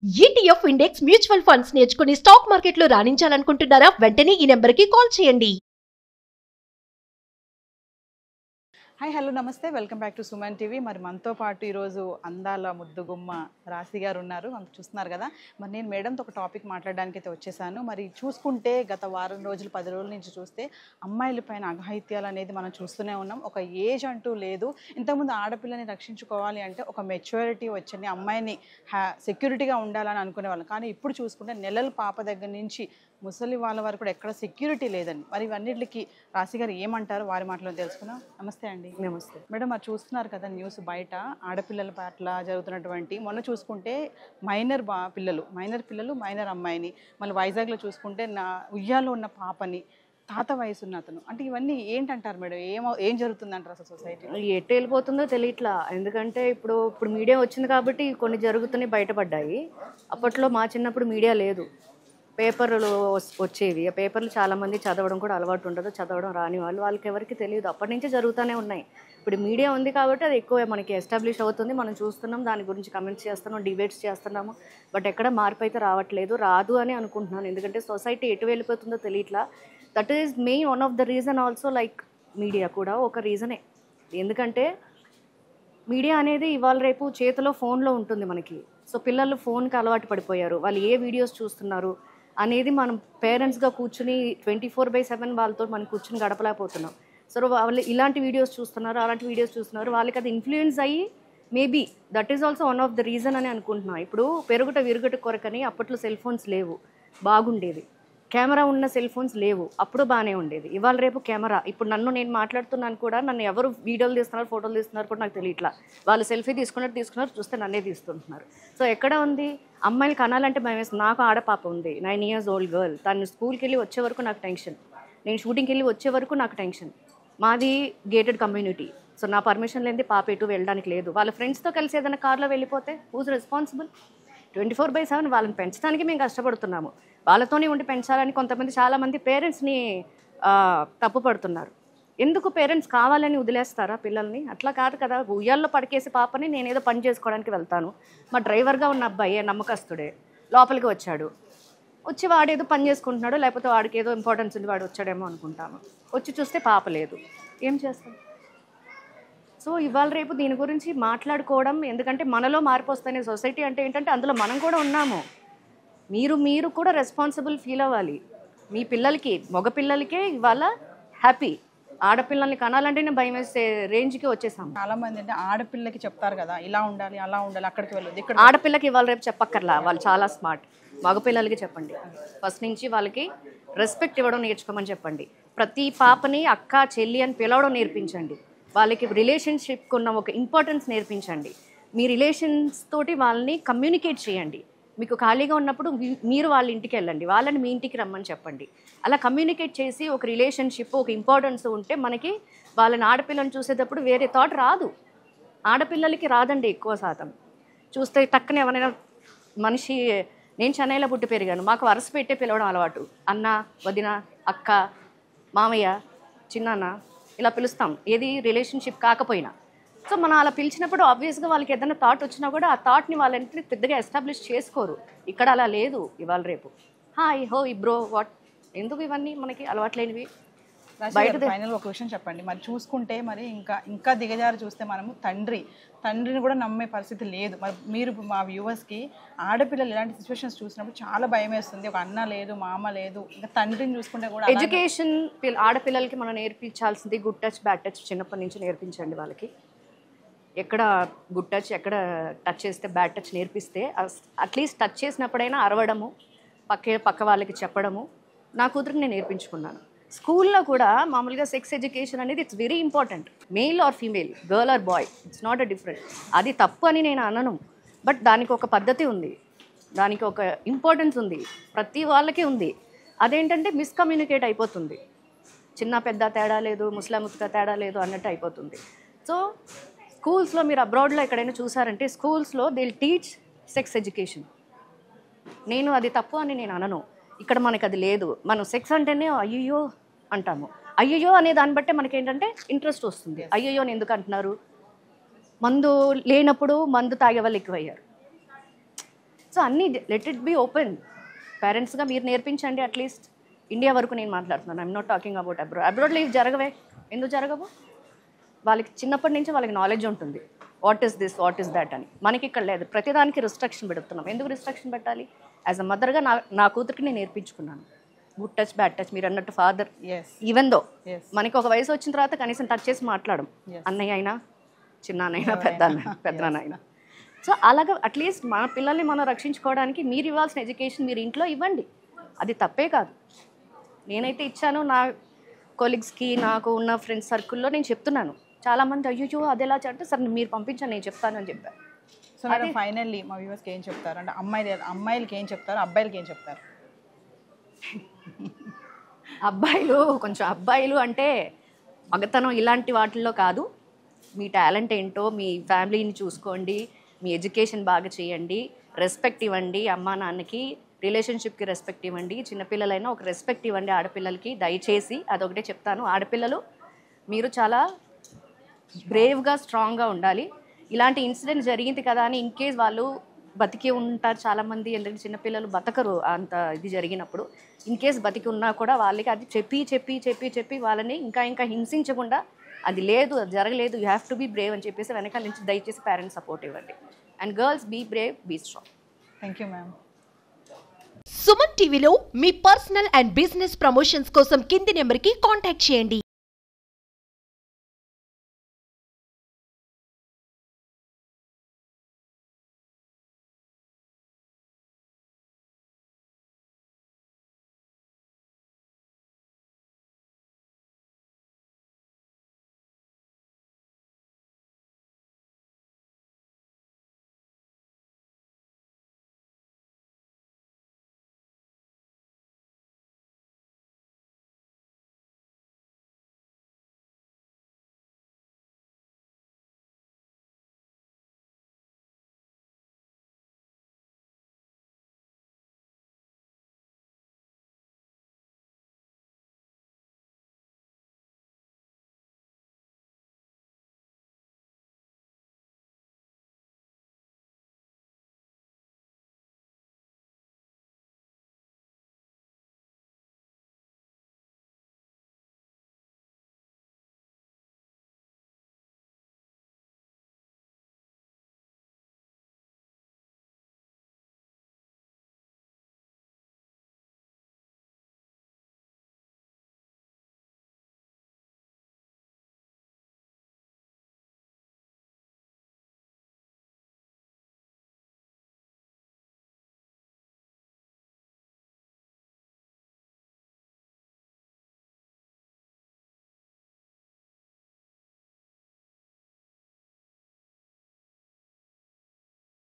ETF index mutual funds నేర్చుకుని stock మార్కెట్లో రాణించాలనుకుంటున్నారా? వెంటనే ఈ నెంబర్కి కాల్ చేయండి. హాయ్ హలో నమస్తే welcome back to Suman TV. మరి మనతో పాటు ఈరోజు అందాల ముద్దుగుమ్మ రాశి గారు ఉన్నారు. మనకు చూస్తున్నారు కదా. మరి నేను మేడంతో ఒక టాపిక్ మాట్లాడడానికి అయితే వచ్చేసాను. మరి చూసుకుంటే గత వారం రోజులు 10 రోజుల నుంచి చూస్తే అమ్మాయిల పైన అఘాయిత్యాలు అనేది మనం చూస్తూనే ఉన్నాం. ఒక ఏజ్ అంటూ లేదు. ఇంతకుముందు ఆడపిల్లని రక్షించుకోవాలి అంటే ఒక మెచ్యూరిటీ వచ్చింది, అమ్మాయిని సెక్యూరిటీగా ఉండాలని అనుకునేవాళ్ళం. కానీ ఇప్పుడు చూసుకుంటే నెలల పాప దగ్గర నుంచి ముసలి వాళ్ళ వరకు కూడా ఎక్కడ సెక్యూరిటీ లేదండి. మరి ఇవన్నిటికి రాశి గారు ఏమంటారు, వారి మాటలో తెలుసుకున్నాం. నమస్తే అండి. నమస్తే మేడం, మరి చూస్తున్నారు కదా న్యూస్ బయట ఆడపిల్లల పట్ల జరుగుతున్నటువంటి. మొన్న చూసుకుంటే మైనర్ పిల్లలు మైనర్ అమ్మాయిని, మళ్ళీ వైజాగ్లో చూసుకుంటే ఉయ్యాలో ఉన్న పాపని, తాత వయసు ఉన్న అతను. అంటే ఇవన్నీ ఏంటంటారు మేడం? ఏం జరుగుతుందంటారు అసలు సొసైటీ? ఎటు వెళ్ళిపోతుందో తెలియట్లా. ఎందుకంటే ఇప్పుడు మీడియా వచ్చింది కాబట్టి కొన్ని జరుగుతున్నాయి, బయటపడ్డాయి. అప్పట్లో మా చిన్నప్పుడు మీడియా లేదు, పేపర్లు వచ్చేవి. ఆ పేపర్లు చాలామంది చదవడం కూడా అలవాటు ఉండదు, చదవడం రాని వాళ్ళకి ఎవరికి తెలియదు. అప్పటి నుంచే జరుగుతూనే ఉన్నాయి. ఇప్పుడు మీడియా ఉంది కాబట్టి అది ఎక్కువ మనకి ఎస్టాబ్లిష్ అవుతుంది, మనం చూస్తున్నాం, దాని గురించి కమెంట్స్ చేస్తున్నాం, డిబేట్స్ చేస్తున్నాము. బట్ ఎక్కడ మార్పు అయితే రాదు అని అనుకుంటున్నాను. ఎందుకంటే సొసైటీ ఎటు వెళ్ళిపోతుందో తెలియట్లా. That is main one of the reason also. Like media కూడా ఒక రీజనే. ఎందుకంటే మీడియా అనేది ఇవాళ రేపు చేతిలో ఫోన్లో ఉంటుంది మనకి. సో పిల్లలు ఫోన్కి అలవాటు పడిపోయారు. వాళ్ళు ఏ వీడియోస్ చూస్తున్నారు అనేది మనం పేరెంట్స్గా కూర్చుని 24/7 వాళ్ళతో మనం కూర్చుని గడపలేకపోతున్నాం. సో వాళ్ళు ఇలాంటి వీడియోస్ చూస్తున్నారు, అలాంటి వీడియోస్ చూస్తున్నారు, వాళ్ళకి అది ఇన్ఫ్లుయెన్స్ అయ్యి maybe that is also one of the reason అని అనుకుంటున్నాను. ఇప్పుడు పెరుగుట విరుగుట కొరకని అప్పట్లో సెల్ ఫోన్స్ లేవు, బాగుండేది. కెమెరా ఉన్న సెల్ ఫోన్స్ లేవు, అప్పుడు బాగానే ఉండేది. ఇవాళ రేపు కెమెరా. ఇప్పుడు నేను మాట్లాడుతున్నాను కూడా, నన్ను ఎవరు వీడియోలు తీస్తున్నారు, ఫోటోలు తీస్తున్నారు కూడా నాకు తెలియట్లా. వాళ్ళు సెల్ఫీ తీసుకున్నారు, చూస్తే నన్నే తీస్తుంటున్నారు. సో ఎక్కడ ఉంది? అమ్మాయిలు కనాలంటే భయం వేస్తుంది. నాకు ఆడపాప ఉంది, 9 years old గర్ల్. తను స్కూల్కి వెళ్ళి వచ్చే వరకు నాకు టెన్షన్, నేను షూటింగ్కి వెళ్ళి వచ్చే వరకు నాకు టెన్షన్. మాది గేటెడ్ కమ్యూనిటీ. సో నా పర్మిషన్ లేనిది పాప ఎటు వెళ్ళడానికి లేదు. వాళ్ళ ఫ్రెండ్స్తో కలిసి ఏదైనా కార్లో వెళ్ళిపోతే హూజ్ రెస్పాన్సిబుల్? 24/7 వాళ్ళని పెంచడానికి మేము కష్టపడుతున్నాము. వాళ్ళతోనే ఉండి పెంచాలని చాలామంది పేరెంట్స్ని తప్పుపడుతున్నారు. ఎందుకు పేరెంట్స్ కావాలని వదిలేస్తారా పిల్లల్ని? అట్లా కాదు కదా. ఉయ్యాల్లో పడికేసి పాపని నేనేదో పని చేసుకోవడానికి వెళ్తాను, మా డ్రైవర్గా ఉన్న అబ్బాయి నమ్మకస్తుడే లోపలికి వచ్చి వాడేదో పని చేసుకుంటున్నాడు, లేకపోతే వాడికి ఏదో ఇంపార్టెన్స్ ఉంది, వాడు వచ్చాడేమో అనుకుంటాము. వచ్చి చూస్తే పాప లేదు, ఏం చేస్తాం? సో ఇవాళ రేపు దీని గురించి మాట్లాడుకోవడం, ఎందుకంటే మనలో మార్పు వస్తేనే సొసైటీ అంటే ఏంటంటే అందులో మనం కూడా ఉన్నాము. మీరు కూడా రెస్పాన్సిబుల్ ఫీల్ అవ్వాలి. మీ పిల్లలకి, మగ పిల్లలకే ఇవాళ హ్యాపీ. ఆడపిల్లల్ని కనాలంటేనే భయం వేసే రేంజ్కి వచ్చేసాం. చాలా మంది అంటే ఆడపిల్లకి చెప్తారు కదా, ఇలా ఉండాలి, అలా ఉండాలి, అక్కడికి వెళ్ళదు, ఇక్కడ. ఆడపిల్లకి ఇవాళ రేపు చెప్పక్కర్లా, వాళ్ళు చాలా స్మార్ట్. మగపిల్లలకి చెప్పండి, ఫస్ట్ నుంచి వాళ్ళకి రెస్పెక్ట్ ఇవ్వడం నేర్చుకోమని చెప్పండి. ప్రతి పాపని అక్క, చెల్లి అని పిలవడం నేర్పించండి. వాళ్ళకి రిలేషన్షిప్కి ఉన్న ఒక ఇంపార్టెన్స్ నేర్పించండి. మీ రిలేషన్స్ తోటి వాళ్ళని కమ్యూనికేట్ చేయండి. మీకు ఖాళీగా ఉన్నప్పుడు మీరు వాళ్ళ ఇంటికి వెళ్ళండి, వాళ్ళని మీ ఇంటికి రమ్మని చెప్పండి. అలా కమ్యూనికేట్ చేసి ఒక రిలేషన్షిప్, ఒక ఇంపార్టెన్స్ ఉంటే మనకి వాళ్ళని, ఆడపిల్లని చూసేటప్పుడు వేరే థాట్ రాదు. ఆడపిల్లలకి రాదండి ఎక్కువ శాతం. చూస్తే టక్కున ఎవరైనా మనిషి, నేను చెన్నైలో పుట్టి పెరిగాను, మాకు వరుస పెట్టే పిలవడం అలవాటు. అన్న, వదిన, అక్క, మామయ్య, చిన్నాన్న ఇలా పిలుస్తాం, ఏది రిలేషన్షిప్ కాకపోయినా. సో మనం అలా పిలిచినప్పుడు ఆబ్వియస్గా వాళ్ళకి ఏదైనా థాట్ వచ్చినా కూడా ఆ థాట్ని వాళ్ళంటే పెద్దగా ఎస్టాబ్లిష్ చేసుకోరు. ఇక్కడ అలా లేదు ఇవాళ రేపు. హాయ్, హో, బ్రో, వాట్, ఎందుకు ఇవన్నీ మనకి అలవాట్లేనివి? బయట ఫైనల్ ఒక క్వశ్చన్ చెప్పండి. మరి చూసుకుంటే మరి ఇంకా దిగజారు చూస్తే మనము తండ్రిని కూడా నమ్మే పరిస్థితి లేదు. మరి మీరు మా వ్యూవర్స్కి ఆడపిల్లలు ఇలాంటి సిచ్యువేషన్స్ చూసినప్పుడు చాలా భయం వేస్తుంది. ఒక అన్న లేదు, మామ లేదు, ఇంకా తండ్రిని చూసుకుంటే కూడా. ఎడ్యుకేషన్ ఆడపిల్లలకి మనం నేర్పించాల్సింది గుడ్ టచ్, బ్యాడ్ టచ్ చిన్నప్పటి నుంచి నేర్పించండి. వాళ్ళకి ఎక్కడ గుడ్ టచ్, ఎక్కడ టచ్ చేస్తే బ్యాడ్ టచ్ నేర్పిస్తే అట్లీస్ట్ టచ్ చేసినప్పుడైనా అరవడము, పక్క వాళ్ళకి చెప్పడము నా కూతురికి నేను నేర్పించుకున్నాను. స్కూల్లో కూడా మామూలుగా సెక్స్ ఎడ్యుకేషన్ అనేది it's very important. Male or female, girl or boy, it's not a different. అది తప్పు అని నేను అనను, బట్ దానికి ఒక పద్ధతి ఉంది, దానికి ఒక ఇంపార్టెన్స్ ఉంది, ప్రతి వాళ్ళకి ఉంది. అదేంటంటే మిస్కమ్యూనికేట్ అయిపోతుంది. చిన్న పెద్ద తేడా లేదు, ముస్లిం ముత్క తేడా లేదు అన్నట్టు అయిపోతుంది. సో స్కూల్స్లో మీరు అబ్రాడ్లో ఎక్కడైనా చూసారంటే స్కూల్స్లో they will teach sex education. నేను అది తప్పు అని నేను అనను. ఇక్కడ మనకు అది లేదు. మనం సెక్స్ అంటేనే అయ్యయ్యో అంటాము. అయ్యయ్యో అనే దాన్ని బట్టే మనకేంటంటే ఇంట్రెస్ట్ వస్తుంది. అయ్యయ్యో అని ఎందుకు అంటున్నారు? మందు లేనప్పుడు మందు తాగే వాళ్ళు ఎక్కువయ్యారు. సో అన్నీ లెట్ ఇట్ బీ ఓపెన్. పేరెంట్స్గా మీరు నేర్పించండి. అట్లీస్ట్ ఇండియా వరకు నేను మాట్లాడుతున్నాను. ఐఎమ్ నాట్ టాకింగ్ అబౌట్ అబ్రాడ్లో ఇవి జరగవే. ఎందుకు జరగవు? వాళ్ళకి చిన్నప్పటి నుంచి వాళ్ళకి నాలెడ్జ్ ఉంటుంది, what is this, what is that అని. మనకి ఇక్కడ లేదు. ప్రతిదానికి రిస్ట్రిక్షన్ పెడుతున్నాం. ఎందుకు రిస్ట్రిక్షన్ పెట్టాలి? యాజ్ అ మదర్గా నా కూతురికి నేను నేర్పించుకున్నాను. Good touch, bad touch. మీరు అన్నట్టు ఫాదర్, ఈవెన్ దో మనకి ఒక వయసు వచ్చిన తర్వాత కనీసం టచ్ చేసి మాట్లాడడం, అన్నయ్య అయినా, చిన్నానైనా, పెద్దనాన్నైనా. సో అలాగా అట్లీస్ట్ మన పిల్లల్ని మనం రక్షించుకోవడానికి మీరు ఇవ్వాల్సిన ఎడ్యుకేషన్ మీరు ఇంట్లో ఇవ్వండి. అది తప్పే కాదు. నేనైతే ఇచ్చాను. నా కొలీగ్స్కి, నాకు ఉన్న ఫ్రెండ్స్ సర్కిల్లో నేను చెప్తున్నాను. చాలామంది అయ్యో అది ఎలా అంటే సరే మీరు పంపించండి నేను చెప్తాను అని చెప్పాను. సో మేడం ఫైనల్లీ మా వ్యూవర్స్కి ఏం చెప్తారు? అంటే అమ్మాయిలకి ఏం చెప్తారు, అబ్బాయిలకి ఏం చెప్తారు? అబ్బాయిలు అంటే మగతనం ఇలాంటి వాటిల్లో కాదు. మీ టాలెంట్ ఏంటో, మీ ఫ్యామిలీని చూసుకోండి, మీ ఎడ్యుకేషన్ బాగా చేయండి, రెస్పెక్ట్ ఇవ్వండి అమ్మా నాన్నకి, రిలేషన్షిప్కి రెస్పెక్ట్ ఇవ్వండి. చిన్నపిల్లలైనా ఒక రెస్పెక్ట్ ఇవ్వండి ఆడపిల్లలకి దయచేసి. అదొకటే చెప్తాను. ఆడపిల్లలు మీరు చాలా బ్రేవ్గా, స్ట్రాంగ్గా ఉండాలి. ఇలాంటి ఇన్సిడెంట్ జరిగింది కదా అని ఇన్ కేస్ వాళ్ళు బతికి ఉంటారు చాలామంది. ఎందుకంటే చిన్నపిల్లలు బతకరు అంత ఇది జరిగినప్పుడు. ఇన్ కేస్ బతికి ఉన్నా కూడా వాళ్ళకి అది చెప్పి వాళ్ళని ఇంకా హింసించకుండా అది లేదు, అది జరగలేదు, you have to be brave అని చెప్పేసి వెనకాల నుంచి దయచేసి పేరెంట్స్ సపోర్ట్ ఇవ్వండి. And girls be brave, be strong. Thank you ma'am. Suman టీవీలో మీ పర్సనల్ అండ్ బిజినెస్ ప్రమోషన్స్ కోసం కింది నెంబర్కి కాంటాక్ట్ చేయండి.